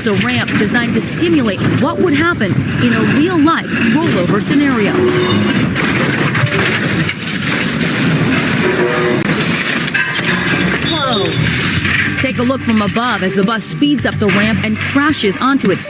It's a ramp designed to simulate what would happen in a real-life rollover scenario. Whoa! Take a look from above as the bus speeds up the ramp and crashes onto its